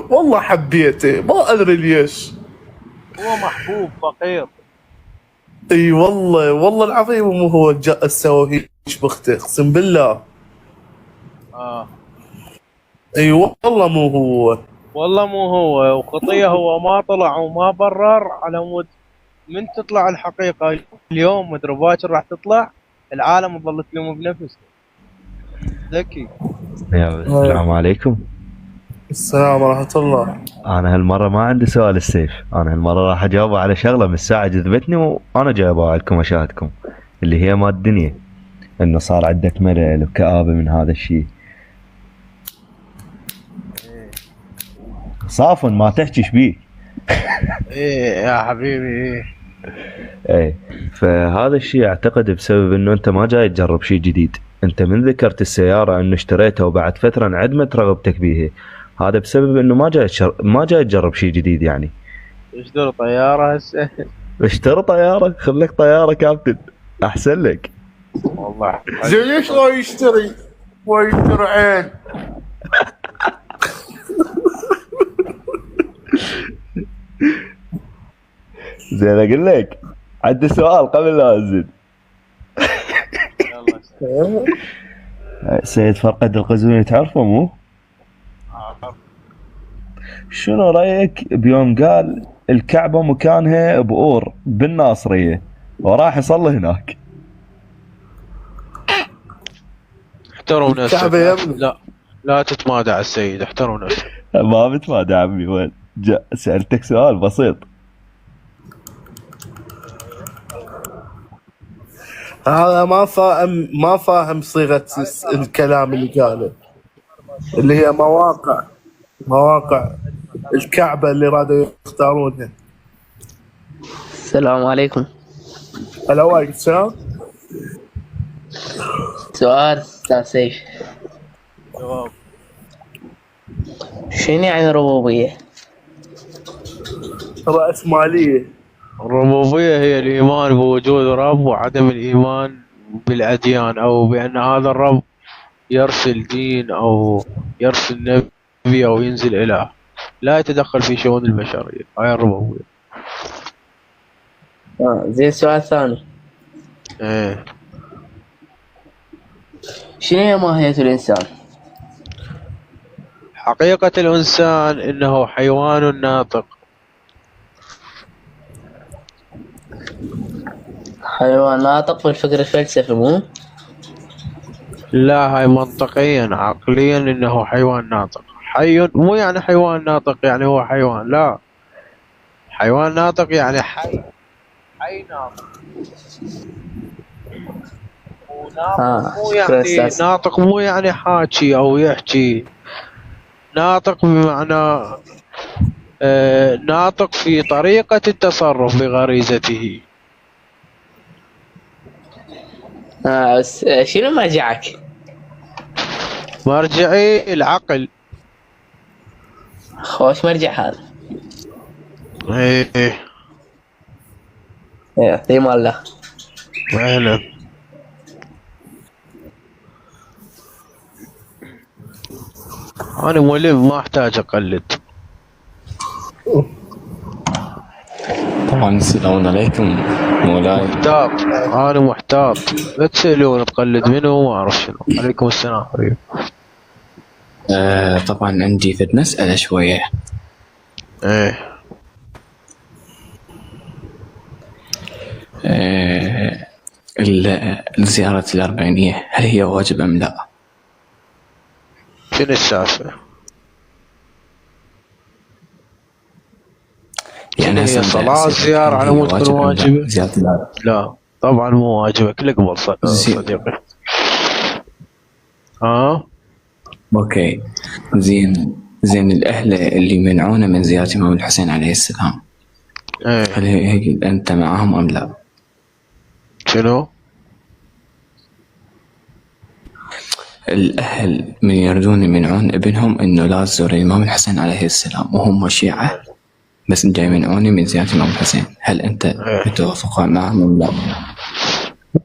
والله حبيته ما ادري ليش. هو محبوب فقير. اي والله العظيم مو هو جاء سوى هيك بخته اقسم بالله. اي والله مو هو. وخطيه هو ما طلع وما برر على مود من تطلع الحقيقة اليوم مدري باكر راح تطلع العالم تظل تلوم بنفسه. ذكي. السلام عليكم. السلام ورحمة الله. أنا هالمرة ما عندي سؤال السيف، أنا هالمرة راح أجاوب على شغلة من الساعة جذبتني وأنا جاوبها لكم أشاهدكم، اللي هي ما الدنيا إنه صار عندك ملل وكآبة من هذا الشيء. صافن ما تحكي شبيك. ايه يا حبيبي ايه فهذا الشيء اعتقد بسبب انه انت ما جاي تجرب شيء جديد. انت من ذكرت السيارة انه اشتريتها وبعد فترة انعدمت رغبتك بيها، هذا بسبب انه ما جاي تجرب شيء جديد. يعني اشتري طيارة هسه. اشتري طيارة، خليك طيارة كابتن احسن لك. والله زين ليش ما يشتري عين. زين اقول لك عندي سؤال قبل لا انزل. سيد فرقد القزويني تعرفه مو؟ شنو رايك بيوم قال الكعبة مكانها بؤور بالناصرية وراح يصلي هناك؟ احترم نفسك. الكعبة يا ابني. لا تتمادى على السيد، احترم نفسك. ما بتمادى عمي، وين سألتك سؤال بسيط. هذا ما فاهم صيغة الكلام اللي قاله. اللي هي مواقع الكعبة اللي رادوا يختارونها. السلام عليكم. هلا وعليكم السلام. سؤال أستاذ سيف، جواب. شنو يعني ربوبية؟ رأسمالية. الربوبية هي الإيمان بوجود رب وعدم الإيمان بالأديان، أو بأن هذا الرب يرسل دين أو يرسل نبي أو ينزل إله، لا يتدخل في شؤون البشرية. هاي الربوبية. زين السؤال الثاني، إيه. شنو هي ماهية الإنسان؟ حقيقة الإنسان إنه حيوان ناطق. حيوان ناطق بالفكر الفلسفي مو؟ لا، هاي منطقيا عقليا إنه حيوان ناطق. حي مو يعني حيوان ناطق يعني هو حيوان، لا، حيوان ناطق يعني حي ناطق. وناطق مو شكرا يعني أستاذ. ناطق مو يعني حاكي أو يحكي. ناطق بمعنى ناطق في طريقة التصرف بغريزته. بس شنو مرجعك؟ مرجعي العقل. خوش مرجع هذا. ايه يعطيه الله. اهلا. انا ملم ما احتاج اقلد. طبعا السلام عليكم مولاي. محتاط، انا محتاط. لا تسألون تقلد منه ما اعرف شنو. عليكم السلام حبيبي. طبعا عندي ذات مسألة شوية. ايه. الزيارة الأربعينية هل هي واجب أم لا؟ شنو السالفة؟ يعني هي صلاة زيارة على مود تكون واجبة؟ لا طبعا مو واجبة، كل قبل صديقي. اوكي زين الأهل اللي منعونا من زيارة الإمام الحسين عليه السلام، هل هي أنت معهم أم لا؟ شنو؟ الأهل من يردون يمنعون ابنهم إنه لا تزور الإمام الحسين عليه السلام وهم شيعة، بس جاي يمنعوني من زيارة الإمام الحسين، هل أنت متوافق معهم أم لا؟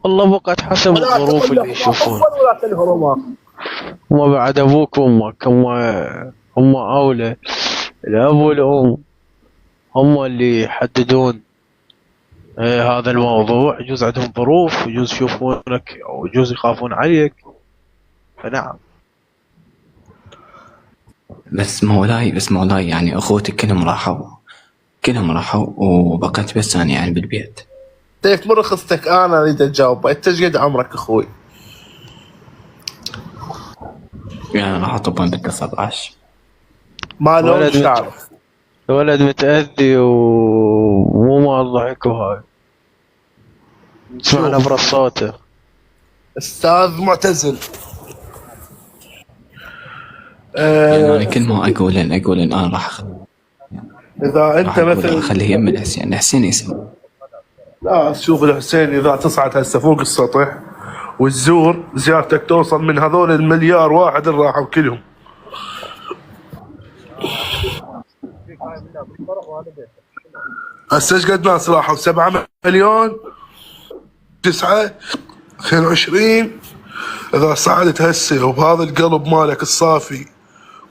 والله بقت حسب الظروف اللي يشوفون. هم بعد أبوك وأمك هم أولى. الأب والأم هم اللي يحددون هذا الموضوع. يجوز عندهم ظروف، يجوز يشوفونك أو يجوز يخافون عليك، فنعم. بس مولاي يعني أخوتي كلهم راحوا وبقيت بس أنا يعني بالبيت. سيف مرخصتك انا اريد اجاوب. انت ايش قد عمرك اخوي؟ يعني راح أطبن بنت 17. ما لو مش تعرف ولد متأذي ومو مال ضحك وهاي. نسمع نبرة صوته. استاذ معتزل. يعني أنا كل ما أقول إن أنا راح اذا انت مثلا خليه يم الحسين يسمع. لا شوف الحسين اذا تصعد هسه فوق السطح والزور زيارتك توصل من هذول المليار واحد اللي راحوا كلهم. هسه ايش قد ناس راحوا؟ 7 مليون 9 22. اذا صعدت هسه وبهذا القلب مالك الصافي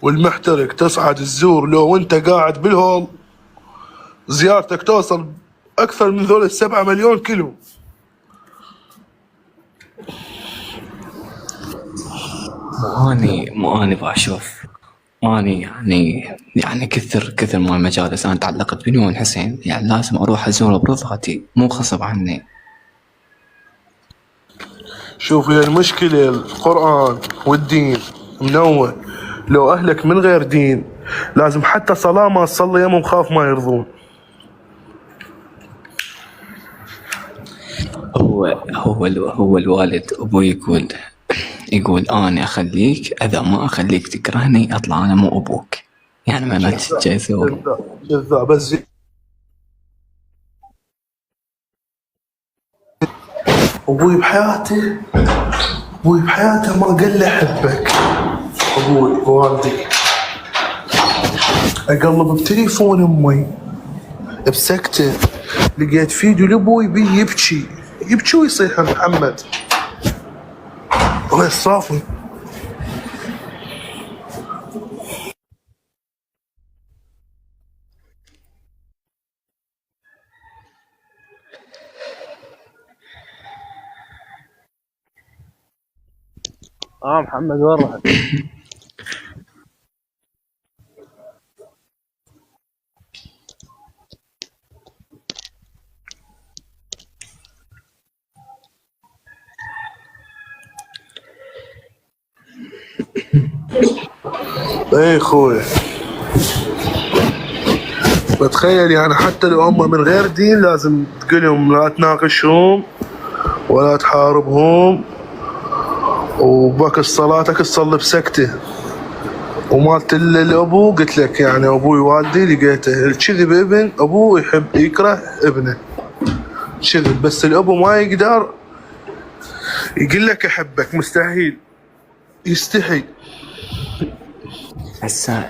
والمحترق تصعد الزور، لو انت قاعد بالهول زيارتك توصل اكثر من ذول 7 مليون كيلو. مو اني بشوف. اني يعني كثر ما المجالس انا تعلقت بالإمام الحسين، يعني لازم اروح ازوره برفقتي، مو غصب عني. شوف هي المشكلة القرآن والدين منور. لو أهلك من غير دين لازم حتى صلاة ما تصلي يمهم خاف ما يرضون. هو الوالد أبوي يقول أنا أخليك، إذا ما أخليك تكرهني أطلع أنا مو أبوك. يعني معناته شو يسوي؟ كذاب بس ابوي بحياته ما قال لي احبك. ابوي ووالدي اقلب بتليفون امي بسكته، لقيت فيديو لابوي بيه يبكي ويصيح محمد. الله يصافي. محمد وين رحت؟ ايه خوي، بتخيل يعني حتى لو هم من غير دين لازم تقولهم لا تناقشهم ولا تحاربهم، وباك صلاتك تصلي بسكته. ومالت الابو قلت لك يعني ابوي والدي لقيته الكذب ابن ابوه يحب يكره ابنه كذب، بس الابو ما يقدر يقول لك احبك، مستحيل، يستحي. هسه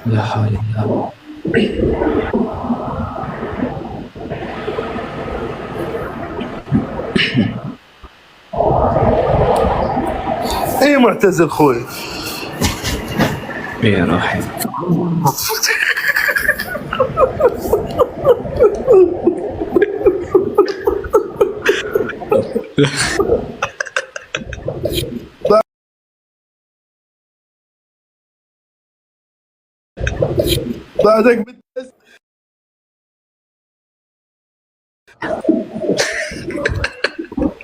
لا حول الله. ايه معتزل خوي. يا روحي. بعدك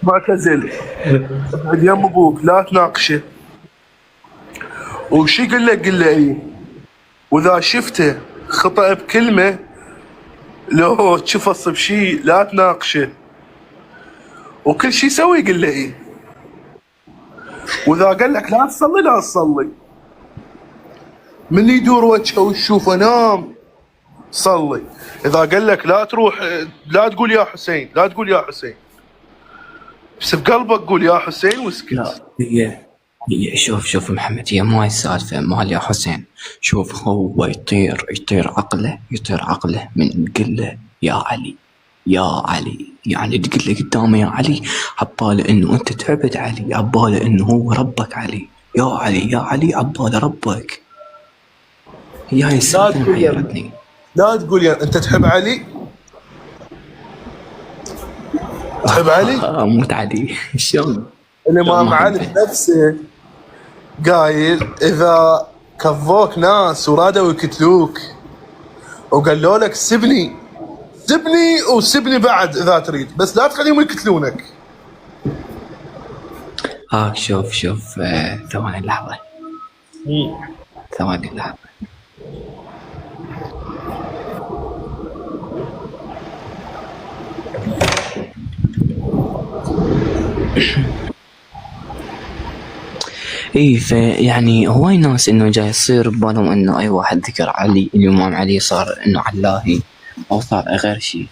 معتزل اليوم ابوك لا تناقشه، وشي قل لك قل له ايه، واذا شفته خطأ بكلمه لو تشفص بشي لا تناقشه، وكل شي سوي قل له ايه، واذا قال لك لا تصلي لا تصلي، من يدور وجهه وتشوفه نام صلي. اذا قال لك لا تروح لا تقول يا حسين، لا تقول يا حسين، بس بقلبك قول يا حسين واسكت. لا هي شوف محمد، هي مو هاي السالفة مال يا حسين. شوف هو يطير عقله من تقول له يا علي يعني تقول له قدامه يا علي عباله انه انت تعبد علي، عباله انه هو ربك علي، يا علي عباله ربك. هي هاي السالفة محيرتني. لا تقول يا انت تحب علي، تحب علي؟ موت علي. شلون؟ الامام علي بنفسه قايل اذا كفوك ناس ورادوا يقتلوك وقالوا لك سبني وسبني بعد اذا تريد، بس لا تخليهم يقتلونك. شوف ثواني لحظة. اي يعني هواي ناس انه جاي يصير ببالهم انه اي واحد ذكر علي الامام علي صار انه علاهي او صار غير شيء.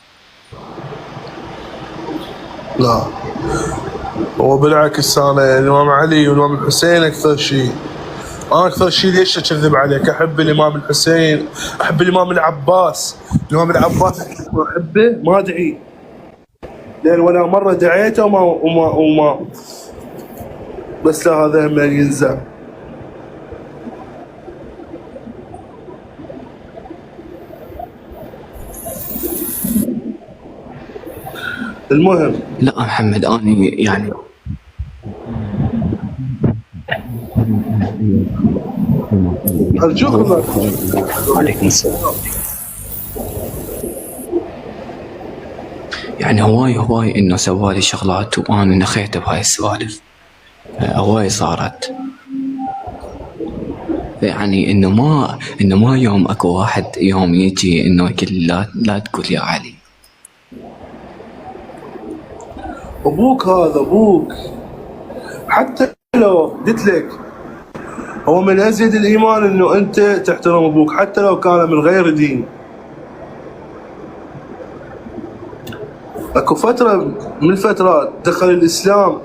لا، هو بالعكس انا الامام علي والامام الحسين اكثر شيء. انا اكثر شيء ليش اكذب عليك؟ احب الامام الحسين، احب الامام العباس. الامام العباس احبه ما ادعي، لان ولا مره دعيته وما بس لا هذا ما ينزع. المهم لا محمد اني يعني ارجوك عليكم السلام. يعني هواي انه سوالي شغلات وانا نخيت بهاي السوالف، هواي صارت. يعني انه ما يوم اكو واحد يوم يجي انه يقول لا تقول يا علي. ابوك هذا ابوك، حتى لو قلت لك هو من ازيد الايمان انه انت تحترم ابوك حتى لو كان من غير دين. اكو فتره من الفترات دخل الاسلام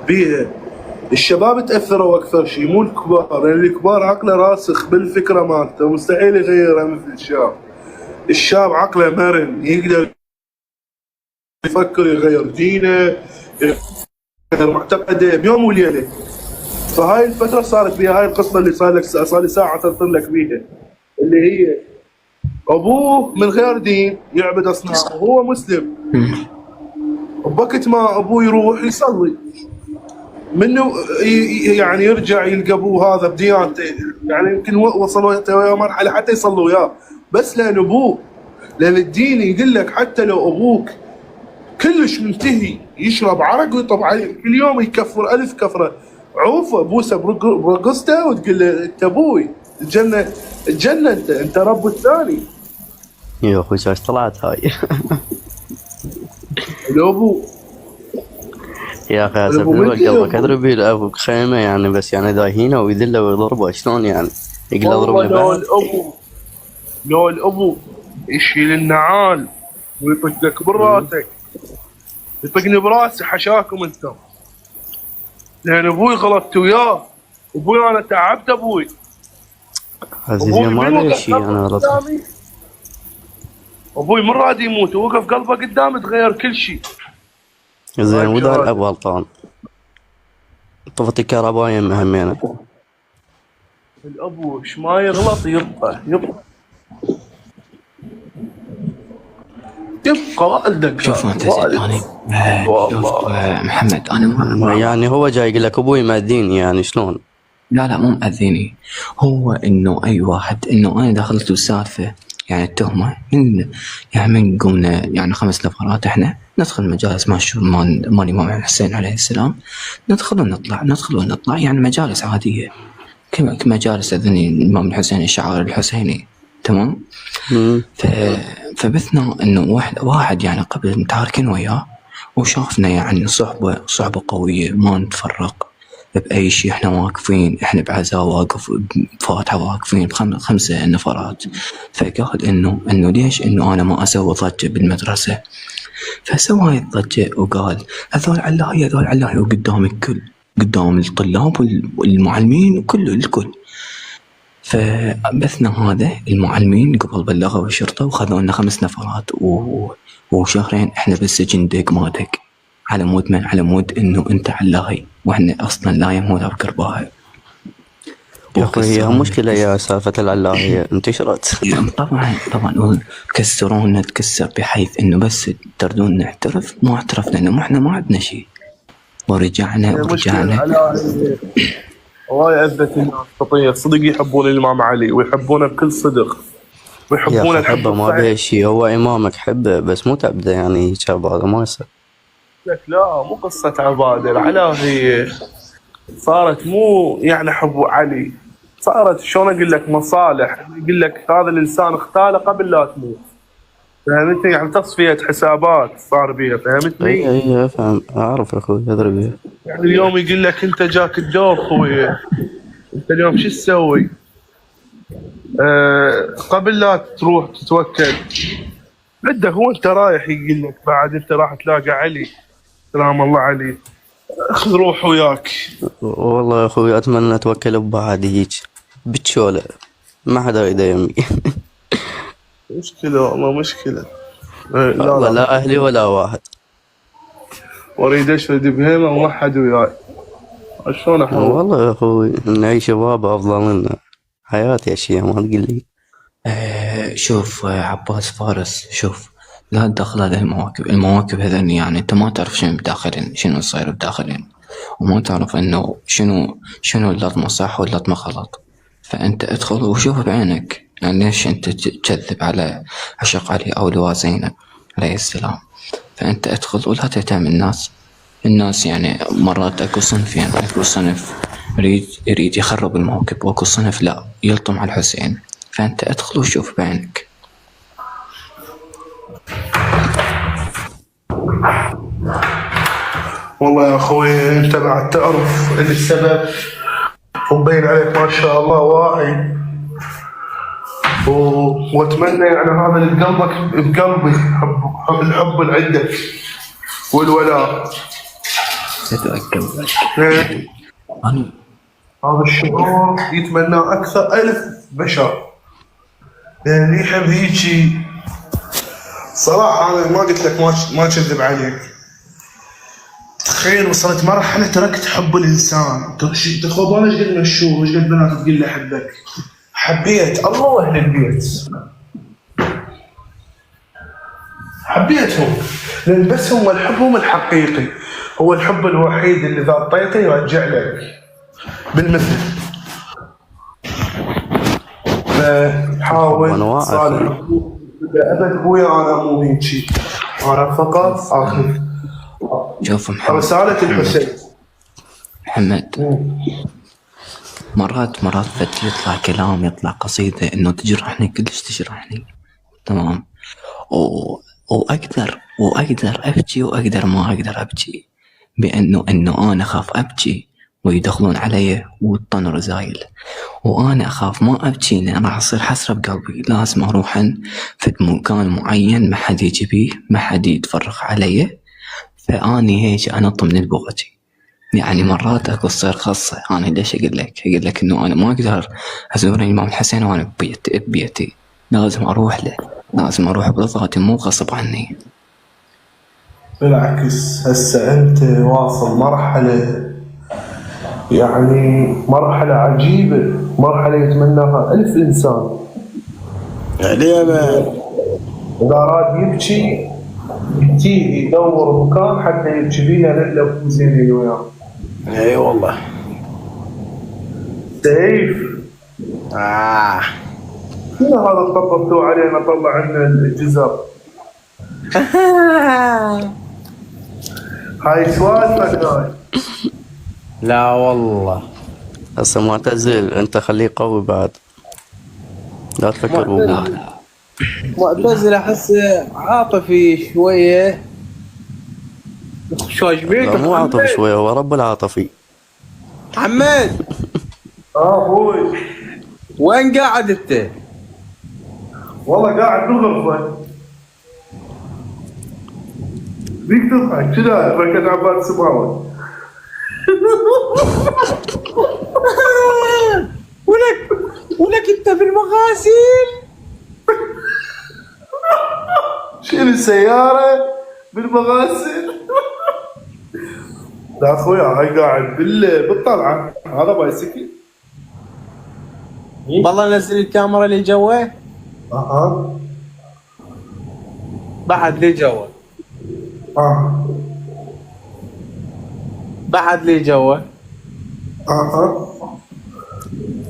بيها الشباب تاثروا اكثر شيء، مو الكبار، لان الكبار عقله راسخ بالفكره مالته مستحيل يغيرها مثل الشاب. الشاب عقله مرن، يقدر يفكر يغير دينه، يغير معتقده بيوم وليله. فهاي الفتره صارت بيها هاي القصه اللي صار لي ساعه تنطر لك بيها، اللي هي ابوه من غير دين يعبد اصنام وهو مسلم. وبوقت ما ابوه يروح يصلي منه يعني يرجع يلقى ابوه هذا بديانته، يعني يمكن وصلوا مرحله حتى يصلوا وياه، بس لان ابوه، لان الدين يقول لك حتى لو ابوك كلش منتهي يشرب عرق ويطب عليه كل يوم يكفر 1000 كفره، عوفه بوسه برقصته وتقول له انت ابوي، الجنه انت رب الثاني. يا اخوي ايش طلعت هاي؟ الابو يا اخي اسف لي قلبك اضربي لابوك خيمه يعني، بس يعني داهينه ويذله ويضربه شلون يعني؟ يقول اضربني بعد. لو الابو يشيل النعال ويطق لك براسك، يطقني براسي حشاكم انتم، لان ابوي غلطت وياه، ابوي انا تعبت ابوي. عزيزي ما عليه شيء انا غلط. ابوي من راد يموت ووقف قلبه قدامي تغير كل شيء. زين وذا الاب غلطان، طفت الكهرباء يمه همينه. الابو ايش ما يغلط يبقى والدك. شوف انت انا شوف محمد انا ما يعني هو جاي يقول لك ابوي مأذيني يعني شلون؟ لا مو مأذيني، هو انه اي واحد انه انا دخلت السالفه يعني التهمه من قمنا يعني 5 نفرات احنا ندخل مجالس مال الامام الحسين عليه السلام، ندخل ونطلع يعني مجالس عاديه كمجالس اذني الامام الحسين الشعائر الحسيني تمام. فبثنا انه واحد يعني قبل متعاركين وياه وشافنا يعني صحبه قويه ما نتفرق بأي شيء، احنا واقفين، احنا بعزاء واقف بفاتحة واقفين ب5 نفرات. فقال انه ليش انه انا ما اسوي ضجة بالمدرسة، فسوى هاي الضجة وقال هذول علاهي وقدام الكل، قدام الطلاب والمعلمين وكل الكل. فبثنا هذا المعلمين قبل بلغوا الشرطة وخذوا لنا 5 نفرات وشهرين احنا بالسجن دق ما دق، على مود من على مود انه انت علاهي واحنا اصلا لا يموت بقرباها. يا اخي هي مشكله يا سالفه العلاهيه انتشرت. طبعا كسرونا تكسر بحيث انه بس تردون نعترف، ما اعترفنا لانه احنا ما عندنا شيء ورجعنا. هواي اثبت الناس خطيه صدق يحبون الامام علي ويحبونه بكل صدق ويحبونه حبه ما بيه شيء، هو امامك حبه بس مو تعبده يعني هذا ما يصير لك. لا مو قصه عباده، العلاهيه صارت مو يعني حب علي، صارت شلون اقول لك مصالح، يقول لك هذا الانسان اختاله قبل لا تموت، فهمتني؟ يعني تصفيه حسابات صار بيها، فهمتني؟ اي فهم اعرف اخوي ادري بيها. يعني اليوم يقول لك انت جاك الدور خوي، انت اليوم شو تسوي؟ قبل لا تروح تتوكل عنده هو انت رايح يقول لك بعد انت راح تلاقي علي سلام الله عليه اخذ روح وياك. والله يا اخوي اتمنى اتوكل ببعض هيك بتشوله ما حدا يقدر يمي. مشكلة والله مشكلة. والله لا اهلي ولا واحد. واريد اشرد بهيمة وما حد وياي. شلون احنا؟ والله يا اخوي نعيش شباب افضل لنا. حياتي اشياء ما تقول لي. شوف عباس فارس، شوف لا تدخل هذه المواكب هذني، يعني انت ما تعرف شنو بداخلين، شنو يصير بداخلين، وما تعرف انه شنو اللطمة صح واللطمة غلط. فانت ادخل وشوف بعينك، يعني ليش انت تكذب على عشق علي او لواء زينب عليه السلام. فانت ادخل ولا تهتم الناس يعني مرات اكو صنفين، اكو صنف يريد يخرب الموكب، واكو صنف لا يلطم على الحسين. فانت ادخل وشوف بعينك. والله يا اخوي انت بعد تعرف اللي السبب ومبين عليك ما شاء الله واعي واتمنى يعني هذا اللي بقلبي الحب اللي عندك والولاء. اتأكد هذا الشعور يتمناه اكثر 1000 بشر. اللي يحب هيجي صراحة انا ما قلت لك ما اكذب عليك. تخيل وصلت مرحلة تركت حب الانسان. تخوض انا ايش قد مشهور وايش قد بنات تقول لي احبك. حبيت الله واهل البيت، حبيتهم لان بس هم الحب الحقيقي، هو الحب الوحيد اللي اذا اعطيته يرجع لك بالمثل. فحاول صالح ابد ابويا انا مو هيجي، انا فقط اخذ شوف محمد، رسالة الحسين محمد مرات يطلع كلام، يطلع قصيدة انه تجرحني كلش تجرحني، تمام، واقدر ابكي واقدر ما اقدر ابكي، بانه انا اخاف ابكي ويدخلون علي والطن زايل، وانا اخاف ما ابكي لان راح اصير حسرة بقلبي، لازم اروح في مكان معين ما حد يجي بيه، ما حد يتفرغ علي، فاني هيك انط من البغتي. يعني مرات اكو تصير خاصة. انا ليش اقول لك انه انا ما اقدر ازور الامام الحسين وانا ببيتي، لازم اروح له، لازم اروح بضغطي مو غصب عني. بالعكس هسه انت واصل مرحلة، يعني مرحلة عجيبة، مرحلة يتمناها 1000 انسان. عليه اذا اراد يبكي يجي يدور مكان حتى يبكي بينا نحلب زين وياه. اي والله سيف شنو هذا طبطبتوا علينا طلع عنا الجزر. هاي سوالفك هاي. لا والله هسه معتزل انت خليه قوي بعد، لا تفكر بابوه. معتزل احس عاطفي شويه. شو ايش مو عاطفي شويه، هو رب العاطفي. محمد ابوي وين قاعد انت؟ والله قاعد بالغرفه. ليك تضحك كذا ركض عباد سماوي. ولك انت في المغاسل؟ شيل السيارة بالمغاسل. لا اخويا هاي قاعد بالطلعة، هذا بايسكل. والله نزل الكاميرا اللي جوا. بعد لي جوا. بعد لي جوا.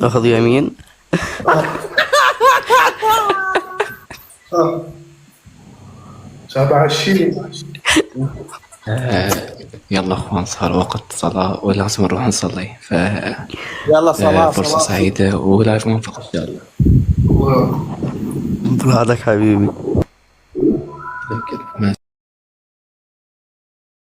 اخذ يمين. شابع الشيء. يلا اخوان صار وقت صلاة ولازم نروح نصلي. يلا صلاة فرصة سعيدة ولايف موفق ان شاء الله. بلادك حبيبي.